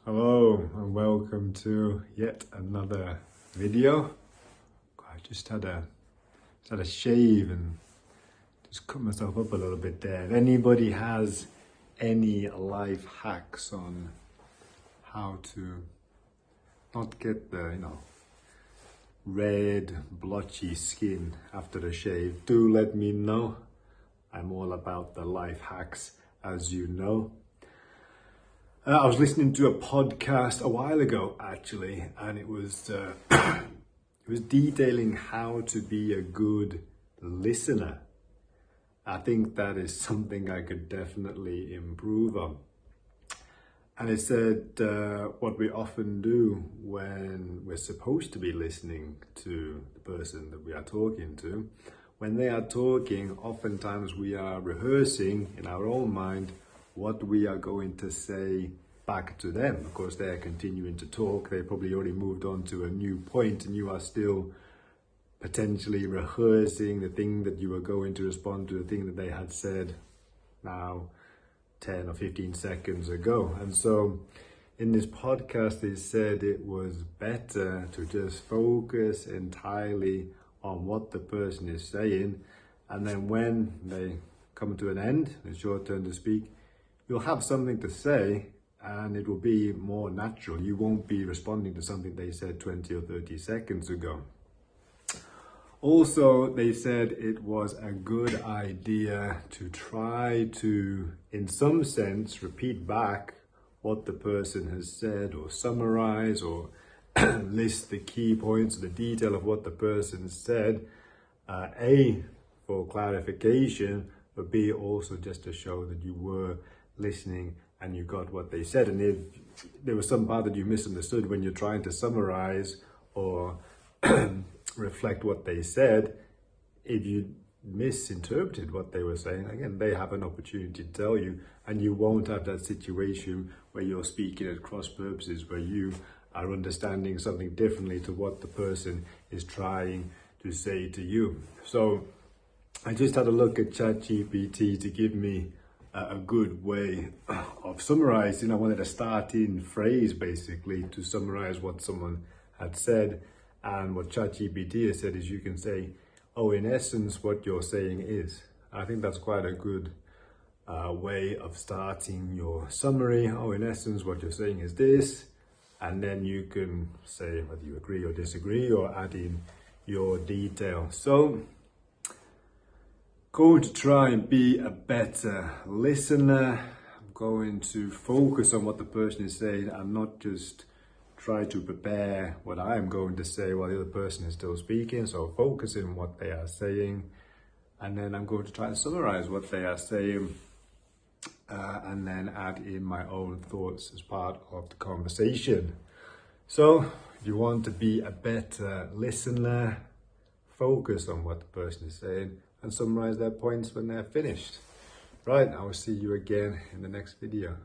Hello and welcome to yet another video. I just had a shave and just cut myself up a little bit there. If anybody has any life hacks on how to not get the red blotchy skin after the shave, do let me know. I'm all about the life hacks, as you know. I was listening to a podcast a while ago, actually, and it was detailing how to be a good listener. I think that is something I could definitely improve on. And it said what we often do when we're supposed to be listening to the person that we are talking to. When they are talking, oftentimes we are rehearsing in our own mind what we are going to say back to them. Of course, they're continuing to talk. They probably already moved on to a new point, and you are still potentially rehearsing the thing that you were going to respond to, the thing that they had said now 10 or 15 seconds ago. And so in this podcast, they said it was better to just focus entirely on what the person is saying, and then when they come to an end, it's your turn to speak, you'll have something to say and it will be more natural. You won't be responding to something they said 20 or 30 seconds ago. Also, they said it was a good idea to try to, in some sense, repeat back what the person has said, or summarize, or list the key points, the detail of what the person said, A, for clarification, but B, also just to show that you were listening and you got what they said. And if there was some part that you misunderstood when you're trying to summarize or reflect what they said, if you misinterpreted what they were saying, again, they have an opportunity to tell you, and you won't have that situation where you're speaking at cross purposes, where you are understanding something differently to what the person is trying to say to you. So I just had a look at ChatGPT to give me a good way of summarizing. I wanted a starting phrase basically to summarize what someone had said. And what ChatGPT has said is you can say, oh, in essence, what you're saying is. I think that's quite a good way of starting your summary. Oh, in essence, what you're saying is this. And then you can say whether you agree or disagree, or add in your detail. So, going to try and be a better listener. I'm going to focus on what the person is saying and not just try to prepare what I'm going to say while the other person is still speaking. So focus on what they are saying, and then I'm going to try and summarize what they are saying, and then add in my own thoughts as part of the conversation. So if you want to be a better listener, focus on what the person is saying and summarize their points when they're finished. Right, I will see you again in the next video.